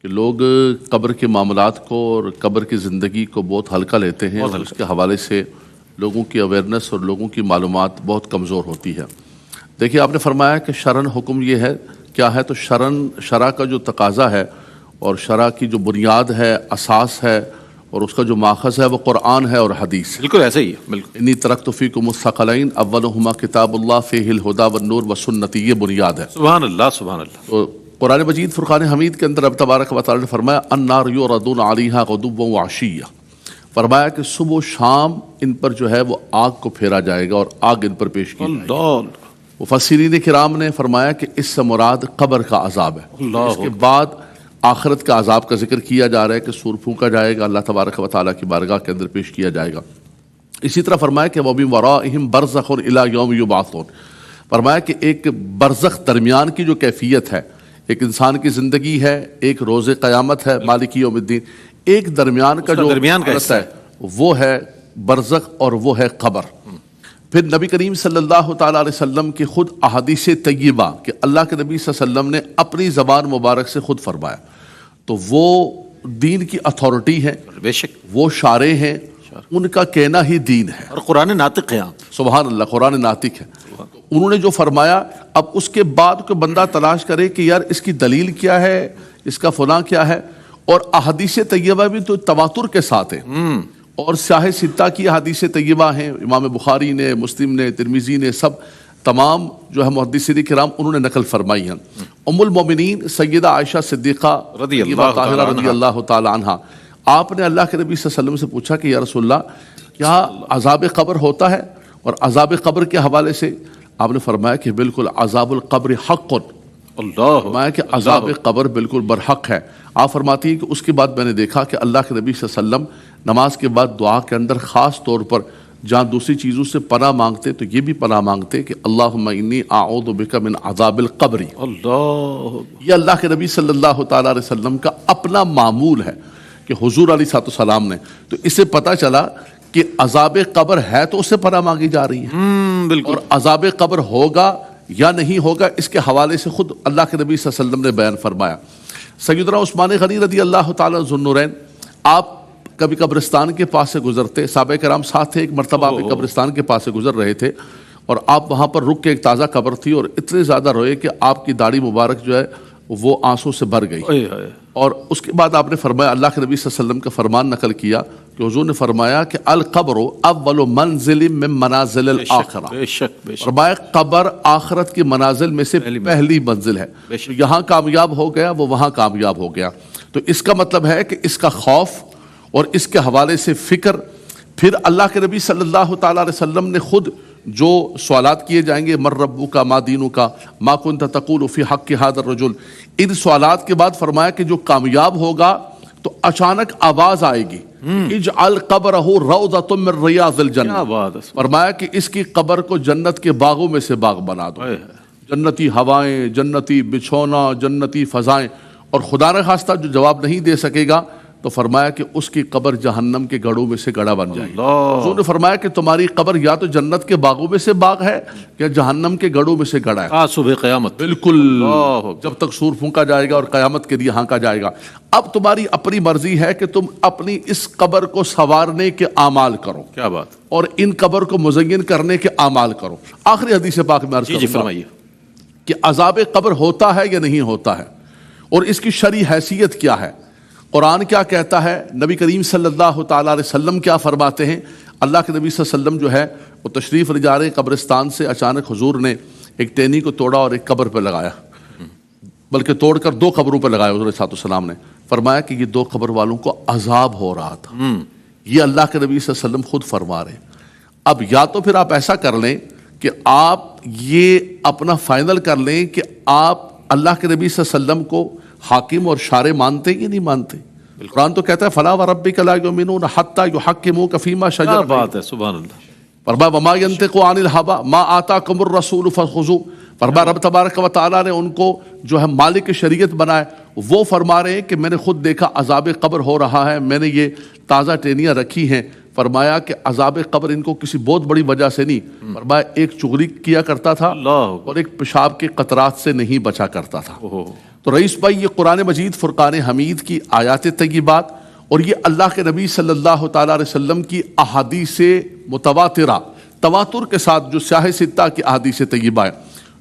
کہ لوگ قبر کے معاملات کو اور قبر کی زندگی کو بہت ہلکا لیتے ہیں اور اس کے حوالے سے لوگوں کی اویئرنیس اور لوگوں کی معلومات بہت کمزور ہوتی ہے۔ دیکھیے آپ نے فرمایا کہ شرعن حکم یہ ہے کیا ہے، تو شرع کا جو تقاضا ہے اور شرع کی جو بنیاد ہے، اساس ہے اور اس کا جو ماخذ ہے وہ قرآن ہے اور حدیث۔ بالکل ایسا ہی ہے، بالکل۔ انی ترکت فیکم الثقلین اولہما کتاب اللہ فیہ الہدی والنور وسنتی، یہ بنیاد ہے۔ سبحان اللہ، سبحان اللہ۔ تو قرآن مجید فرقان حمید کے اندر رب تبارک و تعالی نے فرمایا النار یعرضون علیہا غدوا وعشیا، فرمایا کہ صبح و شام ان پر جو ہے وہ آگ کو پھیرا جائے گا اور آگ ان پر پیش کی جائے گی۔ مفسرین کرام نے فرمایا کہ اس سے مراد قبر کا عذاب ہے۔ اس کے بعد آخرت کا عذاب کا ذکر کیا جا رہا ہے کہ سور پھونکا جائے گا، اللہ تبارک و تعالیٰ کی بارگاہ کے اندر پیش کیا جائے گا۔ اسی طرح فرمایا کہ وَمِن وَرَائِهِمْ بَرْزَخٌ إِلَىٰ يَوْمِ يُبْعَثُونَ، فرمایا کہ ایک برزخ درمیان کی جو کیفیت ہے، ایک انسان کی زندگی ہے، ایک روز قیامت ہے مالک یوم الدین، ایک درمیان کا جو حالت ہے وہ ہے برزخ اور وہ ہے قبر۔ پھر نبی کریم صلی اللہ تعالیٰ علیہ وسلم کی خود احادیث طیبہ کہ اللہ کے نبی صلی اللہ علیہ وسلم نے اپنی زبان مبارک سے خود فرمایا، تو وہ دین کی اتھارٹی ہے، بے شک وہ شارع ہیں، ان کا کہنا ہی دین ہے، اور قرآن ناطق ہے۔ سبحان اللہ، قرآن ناطق ہے۔ انہوں نے جو فرمایا، اب اس کے بعد کوئی بندہ تلاش کرے کہ یار اس کی دلیل کیا ہے، اس کا فلاں کیا ہے، اور احادیث طیبہ بھی تو تواتر کے ساتھ ہیں، اور سیاہ ستہ کی احادیث طیبہ ہیں، امام بخاری نے، مسلم نے، ترمذی نے، سب تمام جو ہے محدثین کرام انہوں نے نقل فرمائی ہیں۔ ام المومنین سیدہ عائشہ صدیقہ رضی اللہ تعالی عنہا، آپ نے اللہ کے نبی صلی اللہ علیہ وسلم سے پوچھا کہ یا رسول اللہ کیا عذاب قبر ہوتا ہے، اور عذاب قبر کے حوالے سے آپ نے فرمایا کہ بالکل عذاب القبر حق، اللہ فرمایا کہ عذاب قبر بالکل برحق ہے۔ آپ فرماتی ہیں کہ اس کے بعد میں نے دیکھا کہ اللہ کے نبی صلی اللہ علیہ وسلم نماز کے بعد دعا کے اندر خاص طور پر جہاں دوسری چیزوں سے پناہ مانگتے تو یہ بھی پناہ مانگتے کہ اللہم انی اعوذ بک من عذاب القبر۔ اللہ، یہ اللہ کے نبی صلی اللہ تعالیٰ علیہ وسلم کا اپنا معمول ہے کہ حضور علیہ السلام نے، تو اس سے پتہ چلا کہ عذاب قبر ہے تو اس سے پناہ مانگی جا رہی ہے، بالکل۔ اور عذاب قبر ہوگا یا نہیں ہوگا اس کے حوالے سے خود اللہ کے نبی صلی اللہ علیہ وسلم نے بیان فرمایا۔ سیدنا عثمان غنی رضی اللہ تعالیٰ ذو النورین، آپ کبھی قبرستان کے پاس سے گزرتے، صحابہ کرام ساتھ تھے، ایک مرتبہ آپ قبرستان کے پاس سے گزر رہے تھے اور آپ وہاں پر رک کے، ایک تازہ قبر تھی اور اتنے زیادہ روئے کہ آپ کی داڑھی مبارک جو ہے وہ آنسوں سے بھر گئی، اور اس کے بعد آپ نے فرمایا، اللہ کے نبی صلی اللہ علیہ وسلم کا فرمان نقل کیا کہ حضور نے فرمایا کہ القبر اول منزل من منازل الاخرہ، بے شک بے شک، فرمایا قبر آخرت کی منازل میں سے پہلی منزل ہے، یہاں کامیاب ہو گیا وہ وہاں کامیاب ہو گیا۔ تو اس کا مطلب ہے کہ اس کا خوف اور اس کے حوالے سے فکر، پھر اللہ کے نبی صلی اللہ تعالیٰ علیہ وسلم نے خود جو سوالات کیے جائیں گے، من ربک ما دینک ما کنت تقول فی حق ھذا الرجل، ان سوالات کے بعد فرمایا کہ جو کامیاب ہوگا تو اچانک آواز آئے گی اجعل قبرہ روضۃ من ریاض الجنہ، فرمایا کہ اس کی قبر کو جنت کے باغوں میں سے باغ بنا دو، جنتی ہوائیں، جنتی بچھونا، جنتی فضائیں، اور خدا نخواستہ جو جواب نہیں دے سکے گا تو فرمایا کہ اس کی قبر جہنم کے گڑھوں میں سے گڑھا بن جائے گی۔ حضور نے فرمایا کہ تمہاری قبر یا تو جنت کے باغوں میں سے باغ ہے یا جہنم کے گڑھوں میں سے گڑھا ہے، صبح قیامت، بالکل جب تک سور پھونکا جائے گا اور قیامت کے لیے ہانکا جائے گا۔ اب تمہاری اپنی مرضی ہے کہ تم اپنی اس قبر کو سنوارنے کے اعمال کرو، کیا بات، اور ان قبر کو مزین کرنے کے اعمال کرو۔ آخری حدیث پاک میں عرض جی کروں گا فرمائیے کہ عذاب قبر ہوتا ہے یا نہیں ہوتا ہے، اور اس کی شرعی حیثیت کیا ہے، قرآن کیا کہتا ہے، نبی کریم صلی اللہ تعالیٰ علیہ وسلم کیا فرماتے ہیں۔ اللہ کے نبی صلی اللہ علیہ وسلم جو ہے وہ تشریف لے جا رہے قبرستان سے، اچانک حضور نے ایک ٹینی کو توڑا اور ایک قبر پہ لگایا، بلکہ توڑ کر دو قبروں پہ لگایا حضور صلی اللہ علیہ وسلم نے، فرمایا کہ یہ دو قبر والوں کو عذاب ہو رہا تھا۔ یہ اللہ کے نبی صلی اللہ علیہ وسلم خود فرما رہے ہیں۔ اب یا تو پھر آپ ایسا کر لیں کہ آپ یہ اپنا فائنل کر لیں کہ آپ اللہ کے نبی صلی اللہ علیہ وسلم کو حاکم اور شارع مانتے یا نہیں مانتے۔ قرآن تو کہتا ہے فلا وربک لا یؤمنون حتی یحکموک فیما شجر، کیا بات ہے، سبحان اللہ۔ فرمایا وما ینطق عن الہوی ما آتاکم الرسول فخذوہ، فرمایا رب تبارک و تعالیٰ نے ان کو جو ہے مالک شریعت بنائے، وہ فرما رہے ہیں کہ میں نے خود دیکھا عذاب قبر ہو رہا ہے، میں نے یہ تازہ ٹینیاں رکھی ہیں، فرمایا کہ عذاب قبر ان کو کسی بہت بڑی وجہ سے نہیں، فرمایا ایک چغلی کیا کرتا تھا اللہ اور ایک پیشاب کے قطرات سے نہیں بچا کرتا تھا۔ اوہ تو رئیس بھائی یہ قرآن مجید فرقان حمید کی آیات طیبات اور یہ اللہ کے نبی صلی اللہ تعالیٰ علیہ وسلم کی احادیث متواترہ تواتر کے ساتھ جو سیاہ ستہ کی احادیث طیبہ ہے۔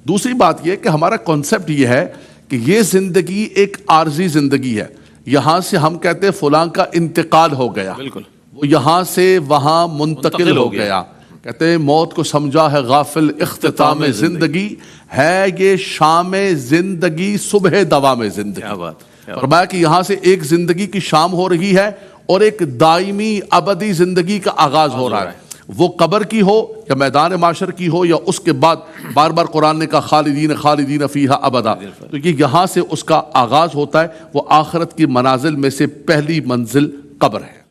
دوسری بات یہ کہ ہمارا کانسیپٹ یہ ہے کہ یہ زندگی ایک عارضی زندگی ہے، یہاں سے ہم کہتے ہیں فلاں کا انتقال ہو گیا، بالکل وہ یہاں سے وہاں منتقل ہو گیا۔ کہتے ہیں موت کو سمجھا ہے غافل اختتام زندگی، ہے یہ شام زندگی صبح دوام زندگی۔ کیا بات، فرمایا کہ یہاں سے ایک زندگی کی شام ہو رہی ہے اور ایک دائمی ابدی زندگی کا آغاز ہو رہا ہے، وہ قبر کی ہو یا میدان معاشر کی ہو یا اس کے بعد بار بار قرآن نے کہا خالدین خالدین فیہا ابدا، تو یہ یہاں سے اس کا آغاز ہوتا ہے، وہ آخرت کی منازل میں سے پہلی منزل قبر ہے۔